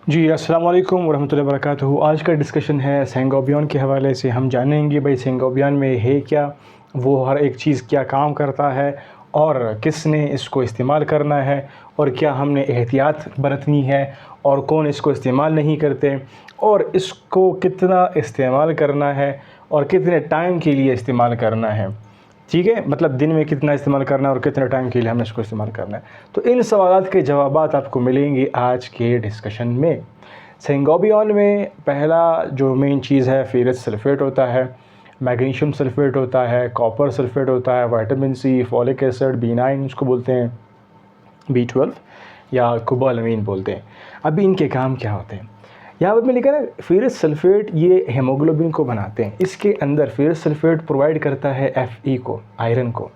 जी, अस्सलाम वालेकुम वरहमतुल्लाहि वबरकातुहू। आज का डिस्कशन है सेंगोबियन के हवाले से। हम जानेंगे भाई सेंगोबियन में है क्या, वो हर एक चीज़ क्या काम करता है और किसने इसको इस्तेमाल करना है और क्या हमने एहतियात बरतनी है और कौन इसको इस्तेमाल नहीं करते और इसको कितना इस्तेमाल करना है और कितने टाइम के लिए इस्तेमाल करना है। ठीक है, मतलब दिन में कितना इस्तेमाल करना है और कितने टाइम के लिए हमें इसको इस्तेमाल करना है। तो इन सवालात के जवाबात आपको मिलेंगे आज के डिस्कशन में। सेंगोबियन में पहला जो मेन चीज़ है फेरस सल्फ़ेट होता है, मैग्नीशियम सल्फ़ेट होता है, कॉपर सल्फ़ेट होता है, vitamin C, folic acid, B9 उसको बोलते हैं, B12 या कोबालामीन बोलते हैं। अभी इनके काम क्या होते हैं? यहाँ पर मैंने लिखा ना फेरस सल्फ़ेट ये हेमोग्लोबिन को बनाते हैं। इसके अंदर फेरस सल्फ़ेट प्रोवाइड करता है Fe को, आयरन को,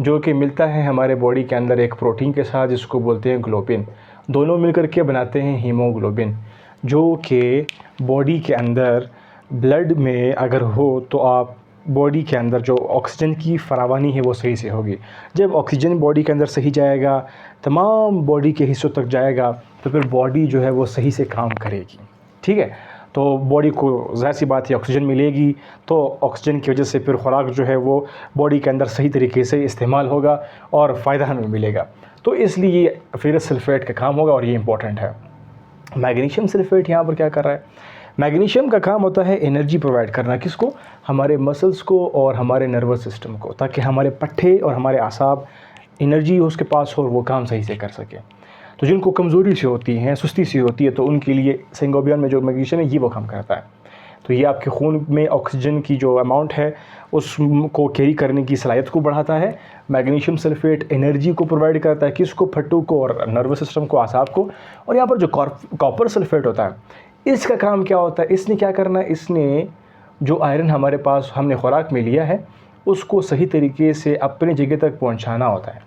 जो कि मिलता है हमारे बॉडी के अंदर एक प्रोटीन के साथ जिसको बोलते हैं ग्लोबिन। दोनों मिलकर के बनाते हैं हीमोग्लोबिन, जो कि बॉडी के अंदर ब्लड में अगर हो तो आप बॉडी के अंदर जो ऑक्सीजन की फरावानी है वो सही से होगी। जब ऑक्सीजन बॉडी के अंदर सही जाएगा, तमाम बॉडी के हिस्सों तक जाएगा, तो फिर बॉडी जो है वो सही से काम करेगी। ठीक है, तो बॉडी को ज़ाहिर सी बात है ऑक्सीजन मिलेगी, तो ऑक्सीजन की वजह से फिर खुराक जो है वो बॉडी के अंदर सही तरीके से इस्तेमाल होगा और फ़ायदा हमें मिलेगा। तो इसलिए ये फेरस सल्फ़ेट का काम होगा और ये इंपॉर्टेंट है। मैग्नीशियम सल्फ़ेट यहाँ पर क्या कर रहा है? मैग्नीशियम का काम होता है एनर्जी प्रोवाइड करना, किसको? हमारे मसल्स को और हमारे नर्वस सिस्टम को, ताकि हमारे पट्टे और हमारे आसाब एनर्जी उसके पास हो और वो काम सही से कर सके। तो जिनको कमज़ोरी से होती हैं, सुस्ती सी होती है, तो उनके लिए सेंगोबियन में जो मैग्नीशियम है ये वो काम करता है। तो ये आपके खून में ऑक्सीजन की जो अमाउंट है उसको कैरी करने की सलाहियत को बढ़ाता है। मैग्नीशियम सल्फ़ेट एनर्जी को प्रोवाइड करता है, किसको? फट्टू को और नर्वस सिस्टम को, आसाब को। और यहाँ पर जो कॉपर सल्फ़ेट होता है, इसका काम क्या होता है? इसने क्या करना है? इसने जो आयरन हमारे पास हमने खुराक में लिया है उसको सही तरीके से अपनी जगह तक पहुँचाना होता है,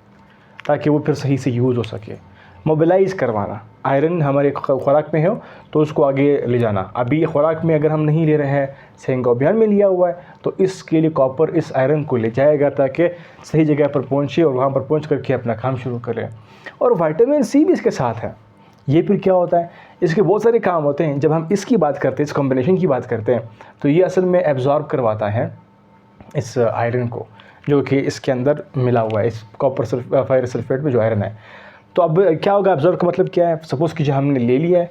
ताकि वो फिर सही से यूज़ हो सके। मोबिलाइज़ करवाना, आयरन हमारे खुराक में हो तो उसको आगे ले जाना। अभी ये खुराक में अगर हम नहीं ले रहे हैं, सेंगोबियन में लिया हुआ है, तो इसके लिए कॉपर इस आयरन को ले जाएगा ताकि सही जगह पर पहुंचे और वहां पर पहुंच करके अपना काम शुरू करें। और विटामिन सी भी इसके साथ है। ये फिर क्या होता है? इसके बहुत सारे काम होते हैं। जब हम इसकी बात करते हैं, इस कॉम्बिनेशन की बात करते हैं, तो ये असल में एब्जॉर्ब करवाता है इस आयरन को, जो कि इसके अंदर मिला हुआ है, इस कॉपर फेरस सल्फ़ेट में जो आयरन है। तो अब क्या होगा? एब्जॉर्ब का मतलब क्या है? सपोज़ कीजिए हमने ले लिया है,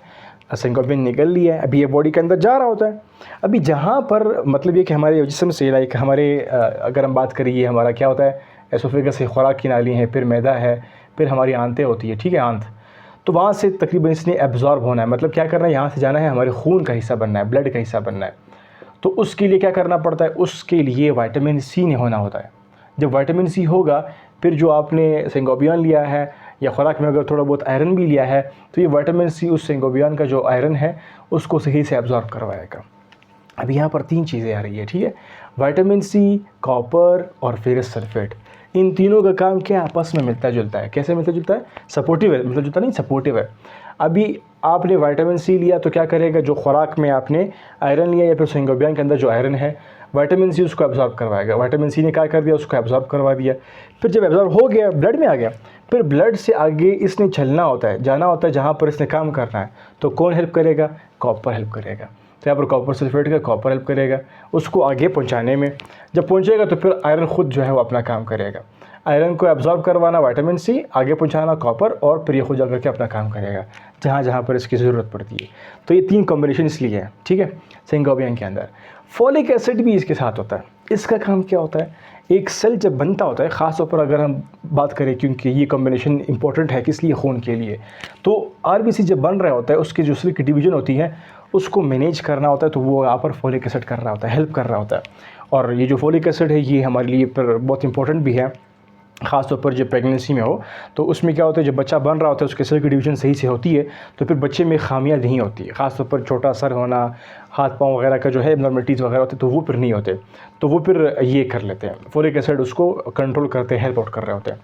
सेंगोबियन निकल लिया है, अभी ये बॉडी के अंदर जा रहा होता है। अभी जहाँ पर मतलब ये कि हमारे जिस्म से लाइक हमारे अगर हम बात करिए, हमारा क्या होता है, एसोफेगस से खुराक की नाली है, फिर मैदा है, फिर हमारी आंतें होती है। ठीक है, आंत, तो वहाँ से तकरीबन इसने एब्जॉर्ब होना है, मतलब क्या करना है, यहाँ से जाना है, हमारे खून का हिस्सा बनना है, ब्लड का हिस्सा बनना है। तो उसके लिए क्या करना पड़ता है? उसके लिए विटामिन सी ने होना होता है। जब विटामिन सी होगा, फिर जो आपने सेंगोबियन लिया है या खुराक में अगर थोड़ा बहुत आयरन भी लिया है, तो ये विटामिन सी उस सेंगोबियन का जो आयरन है उसको सही से एब्जॉर्ब करवाएगा। अब यहाँ पर तीन चीज़ें आ रही है। ठीक है, विटामिन सी, कॉपर और फेरस सल्फ़ेट, इन तीनों का काम क्या आपस में मिलता जुलता है? कैसे मिलता जुलता है? सपोर्टिव है, मिलता जुलता नहीं, सपोर्टिव है। अभी आपने विटामिन सी लिया तो क्या करेगा? जो खुराक में आपने आयरन लिया या फिर सेंगोबियन के अंदर जो आयरन है, विटामिन सी उसको एब्जॉर्ब करवाएगा। विटामिन सी ने क्या कर दिया? उसको एब्जॉर्ब करवा दिया। फिर जब एब्जॉर्ब हो गया, ब्लड में आ गया, फिर ब्लड से आगे इसने चलना होता है, जाना होता है जहाँ पर इसने काम करना है। तो कौन हेल्प करेगा? कॉपर हेल्प करेगा। तो यहाँ पर कॉपर सल्फ़ेट का कॉपर हेल्प करेगा उसको आगे पहुँचाने में। जब पहुँचेगा तो फिर आयरन ख़ुद जो है वो अपना काम करेगा। आयरन को एब्जॉर्ब करवाना विटामिन सी, आगे पहुँचाना कॉपर, और फिर ये खुद जाकर के अपना काम करेगा जहाँ जहाँ पर इसकी ज़रूरत पड़ती है। तो ये तीन कॉम्बिनेशन इसलिए है। ठीक है, सेंगोबियन के अंदर फॉलिक एसिड भी इसके साथ होता है। इसका काम क्या होता है? एक सेल जब बनता होता है, ख़ास तौर पर अगर हम बात करें, क्योंकि ये कॉम्बिनेशन इंपॉर्टेंट है किस लिए? खून के लिए। तो आरबीसी जब बन रहा होता है, उसकी जो सेल की डिवीज़न होती है उसको मैनेज करना होता है, तो वो यहाँ पर फॉलिक एसिड कर रहा होता है, हेल्प कर रहा होता है। और ये जो फॉलिक एसिड है ये हमारे लिए पर बहुत इंपॉर्टेंट भी है, ख़ास तौर पर जब प्रेगनेंसी में हो, तो उसमें क्या होता है, जब बच्चा बन रहा होता है उसके सेल की डिवीज़न सही से होती है, तो फिर बच्चे में खामियां नहीं होती। ख़ास तौर पर छोटा सर होना, हाथ पाँव वगैरह का जो है एबनॉर्मलिटीज़ वगैरह होते हैं, तो वो फिर नहीं होते। तो वो फिर ये कर लेते हैं, फॉलिक एसिड उसको कंट्रोल करते हैं, हेल्प आउट कर रहे होते हैं।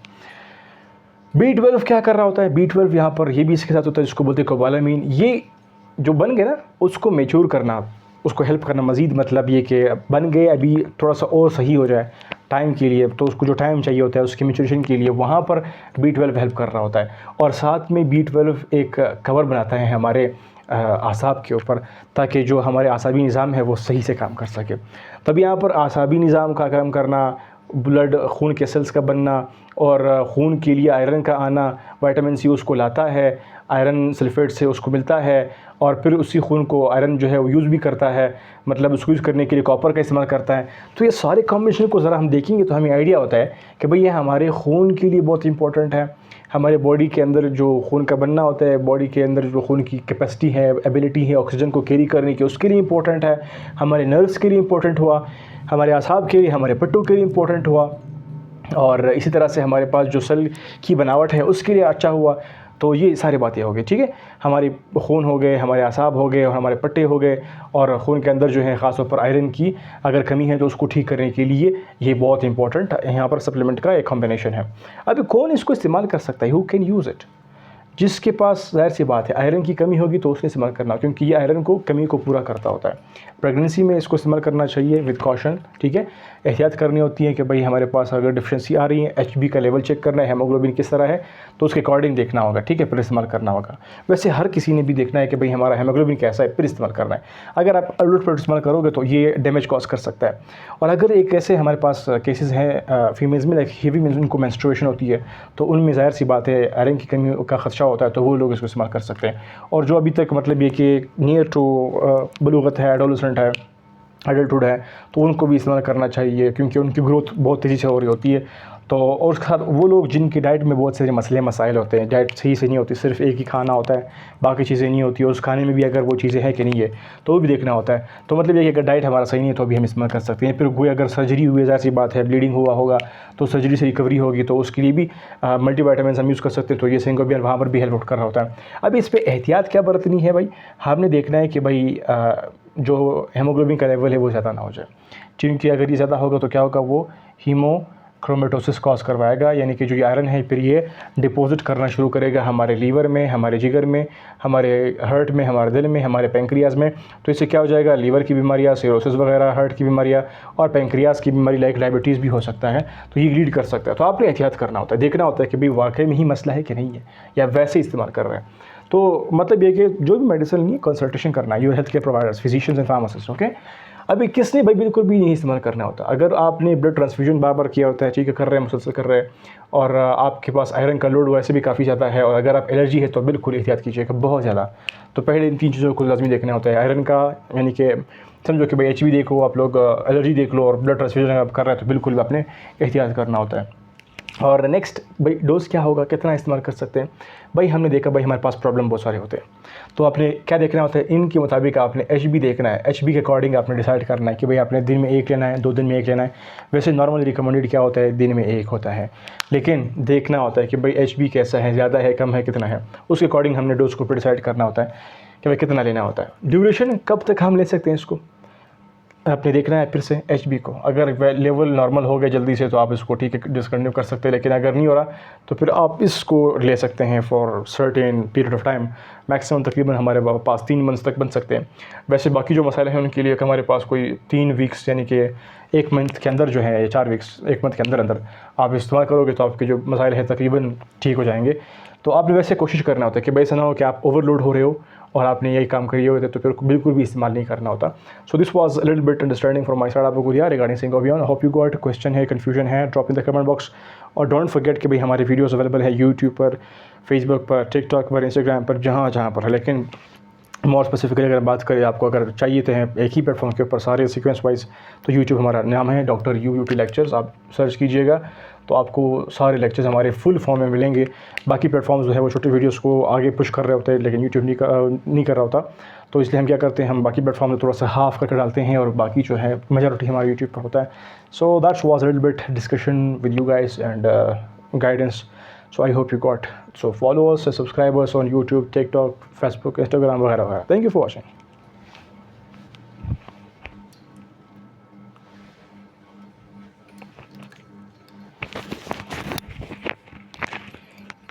B12 क्या कर रहा होता है? B12 यहाँ पर ये भी इसके साथ होता है, जिसको बोलते हैं कोबालामीन। ये जो बन गए ना, उसको मैच्योर करना, उसको हेल्प करना मज़ीद, मतलब ये कि बन गए, अभी थोड़ा सा और सही हो जाए टाइम के लिए, तो उसको जो टाइम चाहिए होता है उसकी मैच्योरेशन के लिए, वहाँ पर B12 हेल्प कर रहा होता है। और साथ में B12 एक कवर बनाता है हमारे आसाब के ऊपर, ताकि जो हमारे आसाबी निज़ाम है वो सही से काम कर सके। तब यहाँ पर आसाबी निज़ाम का काम करना, ब्लड खून के सेल्स का बनना और खून के लिए आयरन का आना, विटामिन सी उसको लाता है, आयरन सल्फेट से उसको मिलता है और फिर उसी खून को आयरन जो है वो यूज़ भी करता है, मतलब उसको यूज़ करने के लिए कॉपर का इस्तेमाल करता है। तो ये सारे कॉम्बिनेशन को ज़रा हम देखेंगे तो हमें आइडिया होता है कि भाई ये हमारे खून के लिए बहुत इंपॉर्टेंट है। हमारे बॉडी के अंदर जो खून का बनना होता है, बॉडी के अंदर जो खून की कैपेसिटी है, एबिलिटी है ऑक्सीजन को कैरी करने की, उसके लिए इंपॉर्टेंट है। हमारे नर्व्स के लिए इंपॉर्टेंट हुआ, हमारे असाब के लिए, हमारे पट्टों के लिए इंपॉर्टेंट हुआ और इसी तरह से हमारे पास जो सेल की बनावट है उसके लिए अच्छा हुआ। तो ये सारी बातें हो गई, ठीक है। हमारी खून हो गए, हमारे असाब हो गए और हमारे पट्टे हो गए और खून के अंदर जो है ख़ास तौर पर आयरन की अगर कमी है तो उसको ठीक करने के लिए ये बहुत इंपॉर्टेंट यहाँ पर सप्लीमेंट का एक कॉम्बिनेशन है। अभी कौन इसको इस्तेमाल कर सकता है, हु कैन यूज़ इट? जिसके पास ज़ाहिर सी बात है आयरन की कमी होगी तो उसने इस्तेमाल करना, क्योंकि ये आयरन को कमी को पूरा करता होता है। प्रेगनेंसी में इसको इस्तेमाल करना चाहिए विद कॉशन, ठीक है। एहतियात करनी होती है कि भाई हमारे पास अगर डिफिशेंसी आ रही है, एचबी का लेवल चेक करना है, हेमोग्लोबिन किस तरह है, तो उसके अकॉर्डिंग देखना होगा, ठीक है, फिर इस्तेमाल करना होगा। वैसे हर किसी ने भी देखना है कि भाई हमारा हेमोग्लोबिन कैसा है, फिर इस्तेमाल करना है। अगर आप उलट पुलट इस्तेमाल करोगे तो ये डैमेज कॉज कर सकता है। और अगर एक ऐसे हमारे पास केसेस हैं फीमेल्स में, लाइक हेवी उनको मेंस्ट्रुएशन होती है, तो उनमें ज़ाहिर सी बात है आयरन की कमी का खदशा होता है, तो वो लोग इसको इस्तेमाल कर सकते हैं। और जो अभी तक मतलब ये कि नियर टू बलूगत है, एडोलसेंट है, एडल्टहुड है, तो उनको भी इस्तेमाल करना चाहिए, क्योंकि उनकी ग्रोथ बहुत तेज़ी से हो रही होती है। तो और उसके साथ वो लोग जिनकी डाइट में बहुत सारे मसले मसाइल होते हैं, डाइट सही से नहीं होती, सिर्फ एक ही खाना होता है, बाकी चीज़ें नहीं होती, और उस खाने में भी अगर वो चीज़ें हैं कि नहीं है तो वो भी देखना होता है। तो मतलब ये कि अगर डाइट हमारा सही नहीं है तो भी हम इस्तेमाल कर सकते हैं। फिर कोई अगर सर्जरी हुई है, ज़ाहिर सी बात है ब्लीडिंग हुआ होगा तो सर्जरी से रिकवरी होगी, तो उसके लिए भी मल्टीविटामिन हम यूज़ कर सकते हैं, तो ये सेंगोबियन वहाँ पर भी हेल्प कर रहा होता है। अब इस पर एहतियात क्या बरतनी है भाई, हमने देखना है कि भाई जो हेमोग्लोबिन का लेवल है वो ज़्यादा ना हो जाए, क्योंकि अगर ये ज़्यादा होगा तो क्या होगा, वो हीमोक्रोमेटोसिस कॉज करवाएगा, यानी कि जो ये आयरन है फिर ये डिपॉजिट करना शुरू करेगा हमारे लीवर में, हमारे जिगर में, हमारे हार्ट में, हमारे दिल में, हमारे पेंक्रियाज में। तो इससे क्या हो जाएगा, लीवर की बीमारियाँ, सिरोसिस वगैरह, हार्ट की बीमारियाँ और पेंक्रियाज की बीमारी लाइक डायबिटीज़ भी हो सकता है, तो ये लीड कर सकता है। तो आपने एहतियात करना होता है, देखना होता है कि भाई वाकई में ही मसला है कि नहीं है, या वैसे इस्तेमाल कर रहे हैं। तो मतलब ये कि जो भी मेडिसिन नहीं, कंसल्टेशन करना है your health care providers, physicians and pharmacist, okay. अभी किसने भाई बिल्कुल भी नहीं इस्तेमाल करना होता, अगर आपने ब्लड ट्रांसफ्यूजन बार बार किया होता है, ठीक है, कर रहे हैं, मुसलसल कर रहे हैं, और आपके पास आयरन का लोड वैसे भी काफ़ी ज़्यादा है, और अगर आप एलर्जी है तो बिल्कुल एहतियात कीजिएगा बहुत ज़्यादा। तो पहले इन 3 चीज़ों को लाजमी देखना होता है, आयरन का, यानी कि समझो कि भाई एचबी देख लो आप लोग, एलर्जी देख लो, और ब्लड ट्रांसफ्यूजन आप कर रहे हैं तो बिल्कुल आपने एहतियात करना होता है। और नेक्स्ट भाई डोज़ क्या होगा, कितना इस्तेमाल कर सकते हैं। भाई हमने देखा भाई हमारे पास प्रॉब्लम बहुत सारे होते हैं, तो आपने क्या देखना होता है, इनके मुताबिक आपने एचबी देखना है, एचबी के अकॉर्डिंग आपने डिसाइड करना है कि भाई आपने दिन में 1 लेना है, 2 दिन में 1 लेना है। वैसे नॉर्मली रिकमेंडेड क्या होता है, दिन में 1 होता है, लेकिन देखना होता है कि भाई एचबी कैसा है, ज़्यादा है, कम है, कितना है, उसके अकॉर्डिंग हमने डोज़ को डिसाइड करना होता है कि भाई कितना लेना होता है। ड्यूरेशन कब तक हम ले सकते हैं इसको, आपने देखना है फिर से एचबी को। अगर लेवल नॉर्मल हो गया जल्दी से तो आप इसको ठीक है डिसकंटिन्यू कर सकते हैं, लेकिन अगर नहीं हो रहा तो फिर आप इसको ले सकते हैं for certain period of time, maximum तकरीबन हमारे पास 3 मंथ्स तक बन सकते हैं। वैसे बाकी जो मसाले हैं उनके लिए हमारे पास कोई 3 वीक्स, यानी कि 1 मंथ के अंदर जो है, 4 वीक्स, 1 मंथ के अंदर अंदर आप इस्तेमाल करोगे तो आपके जो मसाइल हैं तकरीबन ठीक हो जाएंगे। तो आपने वैसे कोशिश करना होता है कि भाई ऐसा ना हो कि आप ओवरलोड हो रहे हो और आपने यही काम करिए होते तो फिर बिल्कुल भी इस्तेमाल नहीं करना होता। So this was a little bit understanding from my side आपको गुरिया रिगार्डिंग सिंगोबियन। होप यू गॉट क्वेश्चन है, कन्फ्यूजन है, drop in the comment box. और डोंट फॉरगेट कि भाई हमारे वीडियोस अवेलेबल है यूट्यूब पर, फेसबुक पर, टिकटॉक पर, इंस्टाग्राम पर, जहाँ जहाँ पर है। लेकिन मोर स्पेसिफिकली अगर बात करें, आपको अगर चाहिए तो हैं एक ही प्लेटफॉर्म के ऊपर सारे सीक्वेंस वाइज, तो यूट्यूब हमारा नाम है डॉक्टर UUT लेक्चर्स, आप सर्च कीजिएगा तो आपको सारे लेक्चर्स हमारे फुल फॉर्म में मिलेंगे। बाकी प्लेटफॉर्म्स जो है वो छोटे वीडियोस को आगे पुश कर रहे होते हैं, लेकिन यूट्यूब नहीं कर रहा होता, तो इसलिए हम क्या करते हैं, हम बाकी प्लेटफॉर्म में थोड़ा सा हाफ करके डालते हैं और बाकी जो है मेजॉरिटी हमारे यूट्यूब पर होता है। So that's was a little bit discussion with you guys and guidance. So I hope you got. So follow us and subscribe us on YouTube, TikTok, Facebook, Instagram वगैरह वगैरह. Thank you for watching.